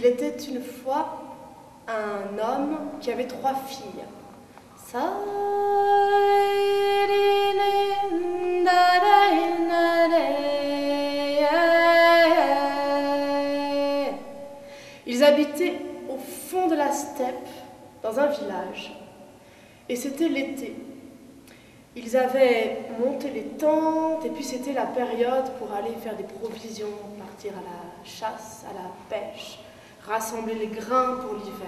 Il était une fois un homme qui avait 3 filles. Ils habitaient au fond de la steppe, dans un village, et c'était l'été. Ils avaient monté les tentes, et puis c'était la période pour aller faire des provisions, partir à la chasse, à la pêche, rassembler les grains pour l'hiver.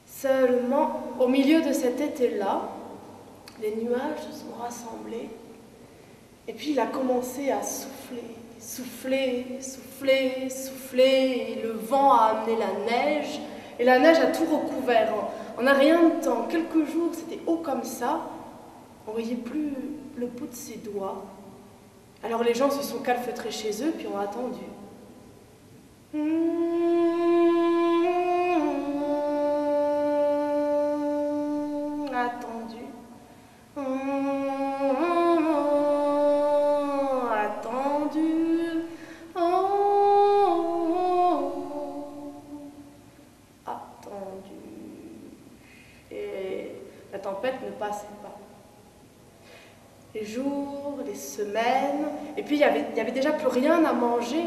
Seulement, au milieu de cet été-là, les nuages se sont rassemblés et puis il a commencé à souffler, souffler, souffler, souffler, et le vent a amené la neige, et la neige a tout recouvert. En un rien de temps, quelques jours, c'était haut comme ça, on ne voyait plus le bout de ses doigts. Alors les gens se sont calfeutrés chez eux, puis ont attendu. Attendu. Attendu. Attendu. Et la tempête ne passait pas. Les jours, les semaines, et puis il y avait déjà plus rien à manger.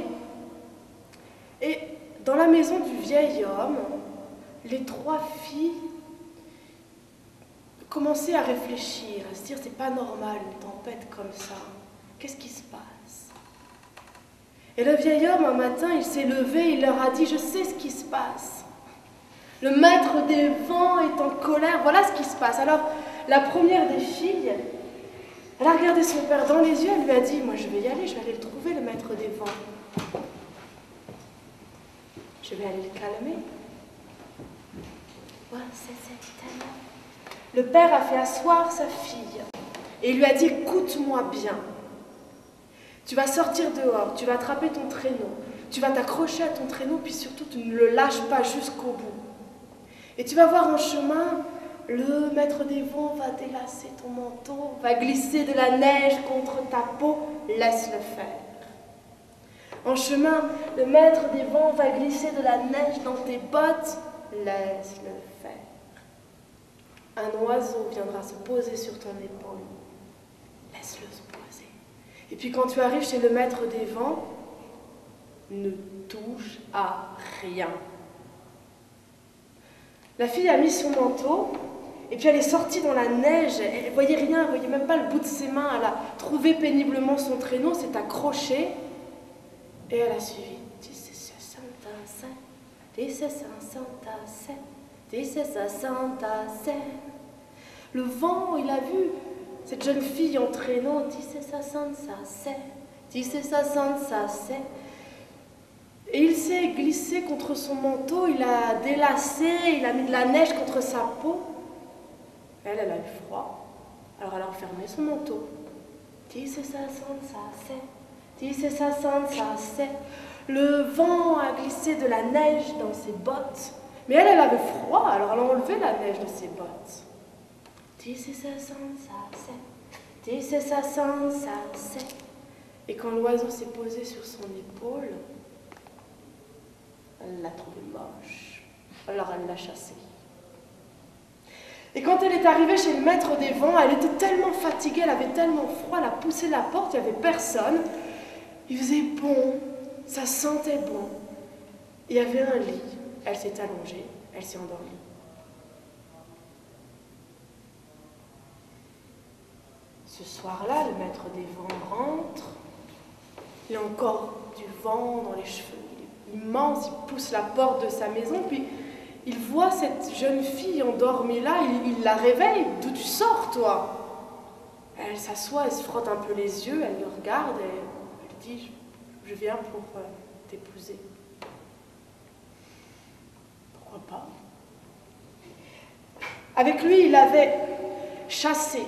Et dans la maison du vieil homme, les 3 filles commençaient à réfléchir, à se dire c'est pas normal une tempête comme ça. Qu'est-ce qui se passe? Et le vieil homme, un matin, il s'est levé, il leur a dit, je sais ce qui se passe. Le maître des vents est en colère, voilà ce qui se passe. Alors, la première des filles, elle a regardé son père dans les yeux, elle lui a dit, moi je vais y aller, je vais aller le trouver, le maître des vents. Je vais aller le calmer. Ouais, c'est tellement... Le père a fait asseoir sa fille et il lui a dit, écoute-moi bien. Tu vas sortir dehors, tu vas attraper ton traîneau, tu vas t'accrocher à ton traîneau, puis surtout tu ne le lâches pas jusqu'au bout. Et tu vas voir en chemin, le maître des vents va délacer ton manteau, va glisser de la neige contre ta peau, laisse-le faire. En chemin, le maître des vents va glisser de la neige dans tes bottes, laisse-le faire. Un oiseau viendra se poser sur ton épaule, laisse-le se poser. Et puis quand tu arrives chez le maître des vents, ne touche à rien. La fille a mis son manteau, et puis elle est sortie dans la neige, elle ne voyait rien, elle ne voyait même pas le bout de ses mains, elle a trouvé péniblement son traîneau, s'est accrochée, et elle a suivi. Le vent, il a vu cette jeune fille en traîneau, et il s'est glissé contre son manteau, il a délacé, il a mis de la neige contre sa peau. Elle a eu froid, alors elle a enfermé son manteau. Le vent a glissé de la neige dans ses bottes, mais elle avait froid, alors elle a enlevé la neige de ses bottes. Et quand l'oiseau s'est posé sur son épaule, elle l'a trouvé moche, alors elle l'a chassé. Et quand elle est arrivée chez le maître des vents, elle était tellement fatiguée, elle avait tellement froid, elle a poussé la porte, il n'y avait personne. Il faisait bon, ça sentait bon. Il y avait un lit, elle s'est allongée, elle s'est endormie. Ce soir-là, le maître des vents rentre, il a encore du vent dans les cheveux. Immense, il pousse la porte de sa maison, puis il voit cette jeune fille endormie là, il la réveille. D'où tu sors, toi? Elle s'assoit, elle se frotte un peu les yeux, elle le regarde et elle dit, je viens pour t'épouser. Pourquoi pas? Avec lui, il avait chassé.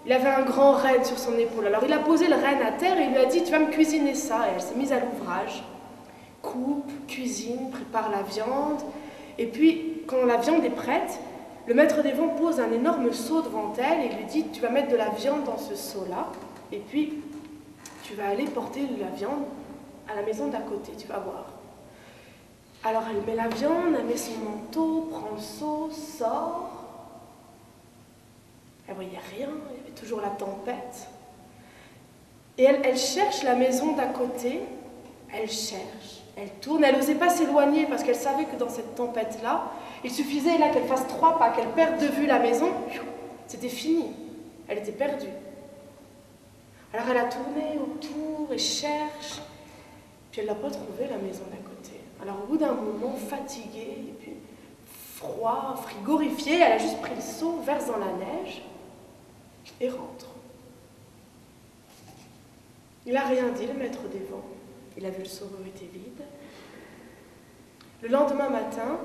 Il avait un grand renne sur son épaule. Alors il a posé le renne à terre et il lui a dit, tu vas me cuisiner ça. Et elle s'est mise à l'ouvrage. coupe, cuisine, prépare la viande. Et puis, quand la viande est prête, le maître des vents pose un énorme seau devant elle et lui dit « Tu vas mettre de la viande dans ce seau-là, et puis tu vas aller porter la viande à la maison d'à côté, tu vas voir. » Alors elle met la viande, elle met son manteau, prend le seau, sort. Elle voyait rien, il y avait toujours la tempête. Et elle cherche la maison d'à côté, elle cherche, elle tourne, elle n'osait pas s'éloigner parce qu'elle savait que dans cette tempête-là, il suffisait là qu'elle fasse 3 pas, qu'elle perde de vue la maison, c'était fini, elle était perdue. Alors elle a tourné autour et cherche, puis elle n'a pas trouvé la maison d'à côté. Alors au bout d'un moment, fatiguée, et puis froid, frigorifiée, elle a juste pris le seau, verse dans la neige et rentre. Il n'a rien dit, le maître des vents. Il a vu le seau était vide. Le lendemain matin,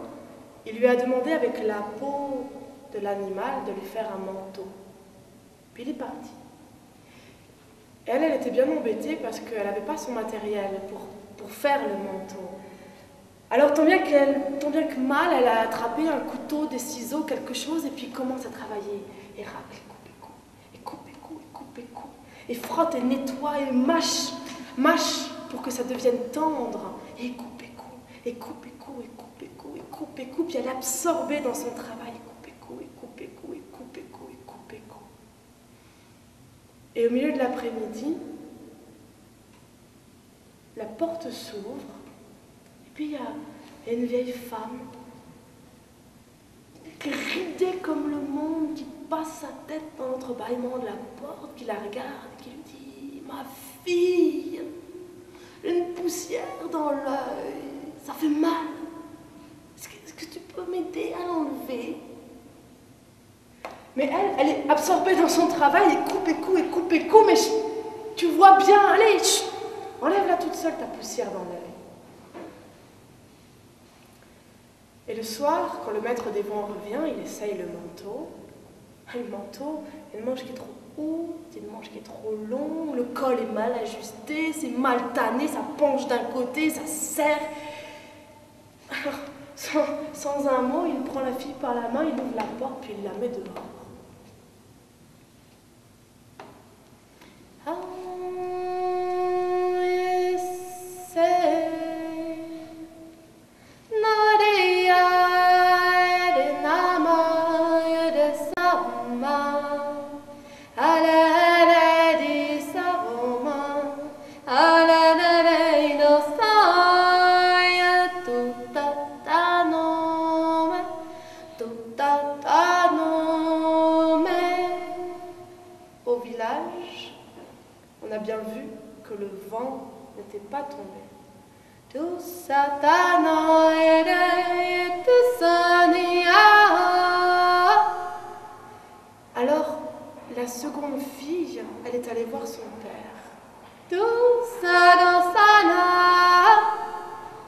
il lui a demandé avec la peau de l'animal de lui faire un manteau. Puis il est parti. Elle était bien embêtée parce qu'elle n'avait pas son matériel pour faire le manteau. Alors tant bien que mal, elle a attrapé un couteau, des ciseaux, quelque chose, et puis commence à travailler. Et racle, et coupe, et coupe, et coupe, et coupe. Et frotte, et nettoie, et mâche pour que ça devienne tendre. Et coupe, et coupe, et coupe, et coupe, et coupe, et coupe, et coupe, et coupe. Et elle est absorbée dans son travail. Coupe, et coupe, et coupe, et coupe, et coupe, et coupe, et coupe, et coupe. Et au milieu de l'après-midi, la porte s'ouvre. Et puis il y a une vieille femme, ridée comme le monde, qui passe sa tête dans l'entrebâillement de la porte, qui la regarde, qui lui dit « Ma fille, une poussière dans l'œil, ça fait mal. Est-ce que tu peux m'aider à l'enlever ?» Mais elle est absorbée dans son travail, et coupe, et coupe, et coupe, et coupe, mais tu vois bien, allez, enlève-la toute seule ta poussière dans l'œil. Et le soir, quand le maître des vents revient, il essaye le manteau. Le manteau, il y a une manche qui est trop haute, il y a une manche qui est trop longue, le col est mal ajusté, c'est mal tanné, ça penche d'un côté, ça serre. Alors, sans un mot, il prend la fille par la main, il ouvre la porte, puis il la met dehors. Au village, on a bien vu que le vent n'était pas tombé. Alors, la seconde fille, elle est allée voir son père.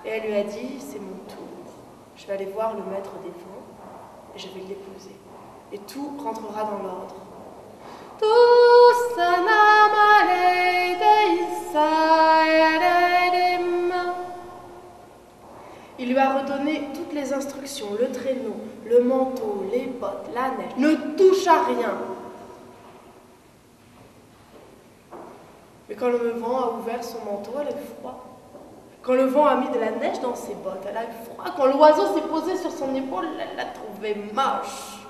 Et elle lui a dit, c'est mon tour. Je vais aller voir le maître des vents et je vais l'épouser. Et tout rentrera dans l'ordre. Il lui a redonné toutes les instructions, le traîneau, le manteau, les bottes, la neige. Ne touche à rien. Mais quand le vent a ouvert son manteau, elle a eu froid. Quand le vent a mis de la neige dans ses bottes, elle a eu froid. Quand l'oiseau s'est posé sur son épaule, elle l'a trouvé moche.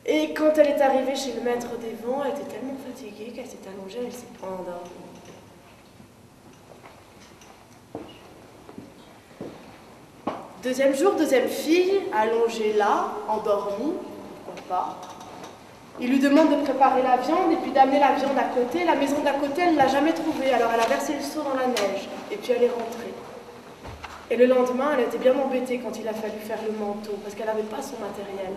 Et quand elle est arrivée chez le maître des vents, elle était tellement fatiguée qu'elle s'est allongée, elle s'est endormie. Deuxième jour, deuxième fille, allongée là, endormie, pourquoi pas. Il lui demande de préparer la viande et puis d'amener la viande à côté. La maison d'à côté, elle ne l'a jamais trouvée, alors elle a versé le seau dans la neige et puis elle est rentrée. Et le lendemain, elle était bien embêtée quand il a fallu faire le manteau parce qu'elle n'avait pas son matériel.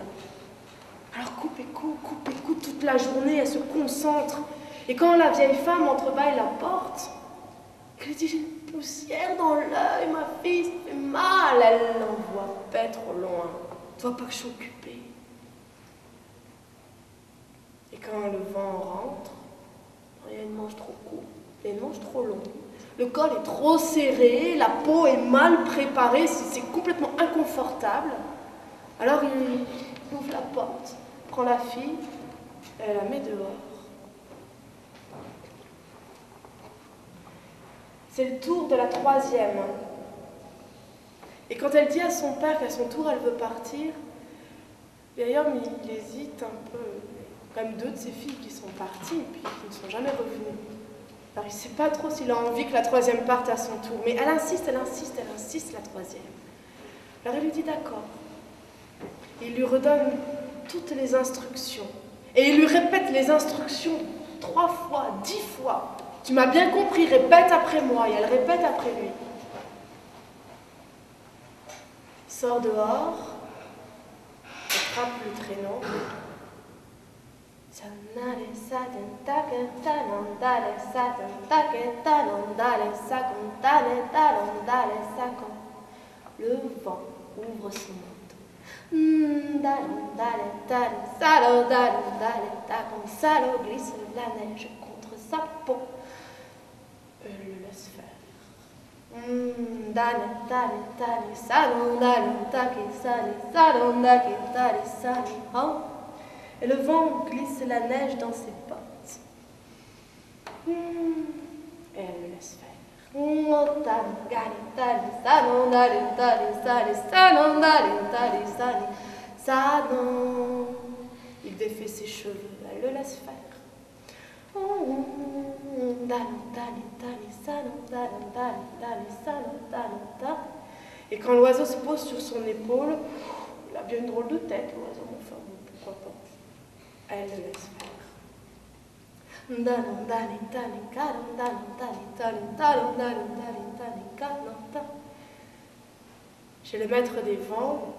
Alors coupe et coupe toute la journée, elle se concentre. Et quand la vieille femme entrebâille la porte, elle lui dit « J'ai une poussière dans l'œil, ma fille, ça fait mal !» Elle l'envoie paître au loin. « Tu vois pas que je suis occupée ?» Et quand le vent rentre, il y a une manche trop courte, il y a une manche trop longue. Le col est trop serré, la peau est mal préparée, c'est complètement inconfortable. Alors il ouvre la porte, prend la fille et la met dehors. C'est le tour de la troisième. Et quand elle dit à son père qu'à son tour elle veut partir, le vieil homme il hésite un peu. Il y a quand même 2 de ses filles qui sont parties et puis qui ne sont jamais revenues. Alors il ne sait pas trop s'il a envie que la troisième parte à son tour. Mais elle insiste, la troisième. Alors il lui dit d'accord. Il lui redonne toutes les instructions. Et il lui répète les instructions 3 fois, 10 fois. Tu m'as bien compris, répète après moi. Et elle répète après lui. Il sort dehors, attrape le traîneau. Le vent ouvre son manteau. Salo glisse la neige contre sa peau. Le laisse faire. Et le vent glisse la neige dans ses bottes. Et elle le laisse faire. Il défait ses cheveux, elle le laisse faire. Et quand l'oiseau se pose sur son épaule, il a bien une drôle de tête, l'oiseau, enfin, pourquoi pas. Elle le laisse faire. Chez le maître des vents,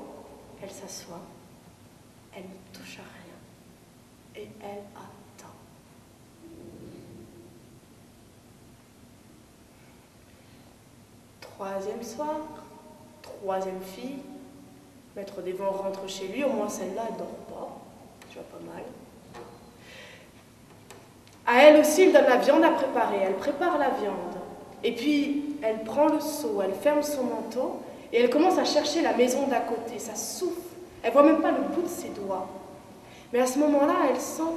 elle s'assoit, elle ne touche à rien, et elle attend. Troisième soir, troisième fille, maître des vents rentre chez lui, au moins celle-là, elle dort pas, déjà pas mal. À elle aussi, il donne la viande à préparer, elle prépare la viande. Et puis, elle prend le seau, elle ferme son manteau, et elle commence à chercher la maison d'à côté, ça souffle, elle voit même pas le bout de ses doigts. Mais à ce moment-là, elle sent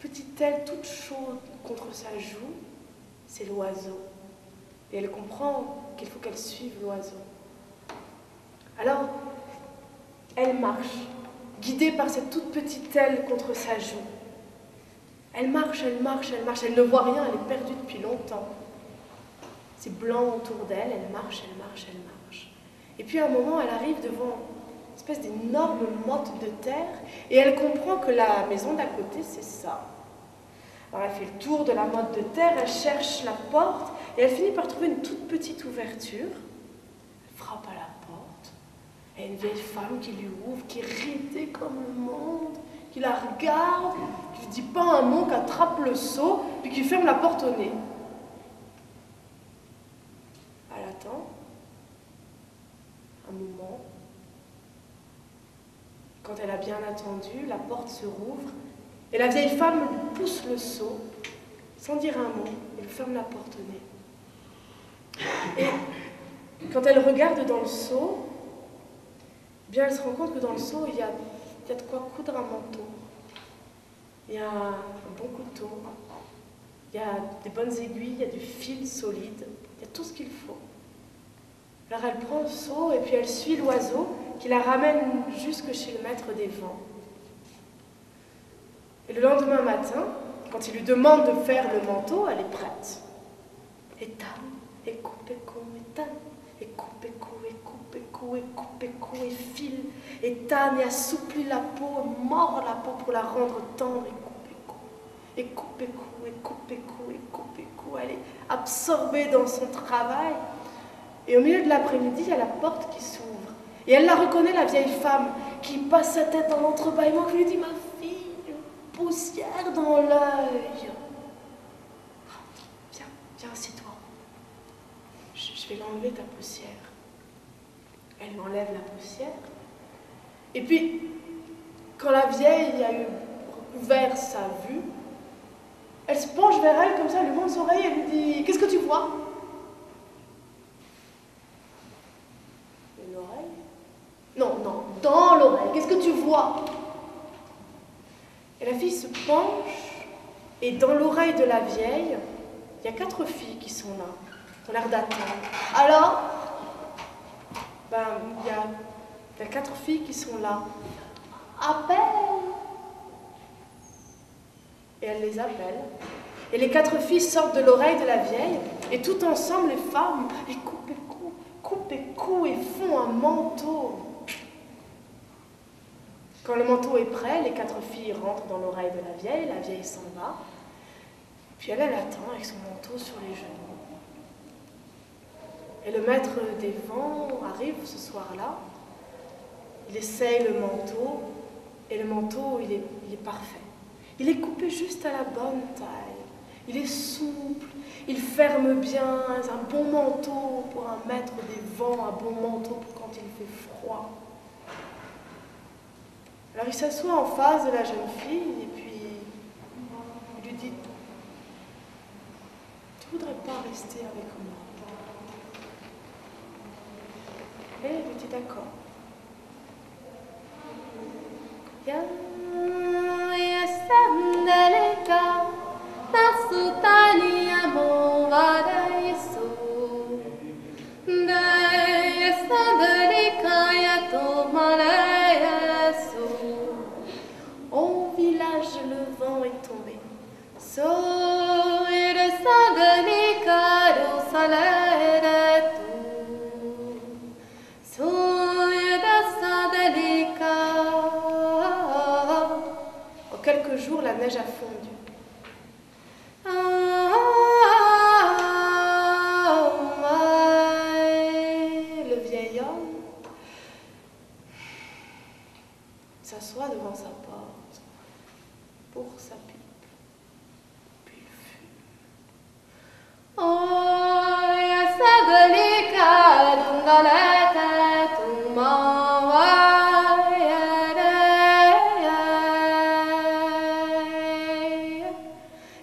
petite aile toute chaude contre sa joue, c'est l'oiseau. Et elle comprend qu'il faut qu'elle suive l'oiseau. Alors, elle marche, guidée par cette toute petite aile contre sa joue. Elle marche, elle marche, elle marche, elle ne voit rien, elle est perdue depuis longtemps. C'est blanc autour d'elle, elle marche, elle marche, elle marche. Et puis à un moment, elle arrive devant une espèce d'énorme motte de terre et elle comprend que la maison d'à côté, c'est ça. Alors elle fait le tour de la motte de terre, elle cherche la porte et elle finit par trouver une toute petite ouverture. Elle frappe à la porte. Il y a une vieille femme qui lui ouvre, qui est ridée comme le monde, qui la regarde, qui ne dit pas un mot, qui attrape le seau, puis qui ferme la porte au nez. Elle attend un moment. Quand elle a bien attendu, la porte se rouvre et la vieille femme lui pousse le seau, sans dire un mot, et lui ferme la porte au nez. Et quand elle regarde dans le seau, bien elle se rend compte que dans le seau, il y a de quoi coudre un manteau. Il y a un bon couteau, il y a des bonnes aiguilles, il y a du fil solide, il y a tout ce qu'il faut. Alors elle prend le seau et puis elle suit l'oiseau qui la ramène jusque chez le maître des vents. Et le lendemain matin, quand il lui demande de faire le manteau, elle est prête. Et tam, et coupe, et cou, et tam, et coupe, et cou, et coupe, et cou, et coupe, et cou, et file, et tanne, et assouplit la peau, et mord la peau pour la rendre tendre, et coupe, et cou, et coupe, et cou, et coupe, et cou, et coupe, et cou. Elle est absorbée dans son travail. Et au milieu de l'après-midi, il y a la porte qui s'ouvre. Et elle la reconnaît, la vieille femme, qui passe sa tête dans l'entrebâillement, qui lui dit « Ma fille, une poussière dans l'œil. Viens, viens, assieds-toi. Je vais l'enlever, ta poussière. » Elle lui enlève la poussière. Et puis, quand la vieille a eu recouvert sa vue, elle se penche vers elle comme ça, elle lui monte les oreilles et lui dit « Qu'est-ce que tu vois ?» Une oreille? Non, non, dans l'oreille. Qu'est-ce que tu vois? Et la fille se penche et dans l'oreille de la vieille, il y a 4 filles qui sont là. Elles ont l'air d'attendre. Alors, il y a 4 filles qui sont là. Appelle! Et elle les appelle. Et les 4 filles sortent de l'oreille de la vieille, et tout ensemble, les femmes, elles coupent et coupent et font un manteau. Quand le manteau est prêt, les 4 filles rentrent dans l'oreille de la vieille s'en va, puis elle attend avec son manteau sur les genoux. Et le maître des vents arrive ce soir-là, il essaye le manteau, et le manteau, il est parfait. Il est coupé juste à la bonne taille. Il est souple, il ferme bien, un bon manteau pour un maître des vents, un bon manteau pour quand il fait froid. Alors il s'assoit en face de la jeune fille et puis il lui dit « Tu voudrais pas rester avec moi ?» Et elle lui dit « D'accord. » Au village, le vent est tombé. En quelques jours, la neige a fondu. Le vieil homme s'assoit devant sa porte pour sa pipe, puis il fume.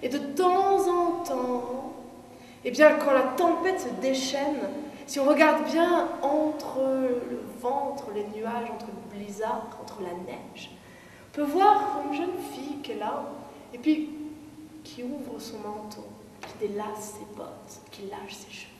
Et de temps en temps, eh bien, quand la tempête se déchaîne, si on regarde bien entre le vent, entre les nuages, entre le blizzard, entre la neige, on peut voir une jeune fille qui est là, et puis qui ouvre son manteau, qui délace ses bottes, qui lâche ses cheveux.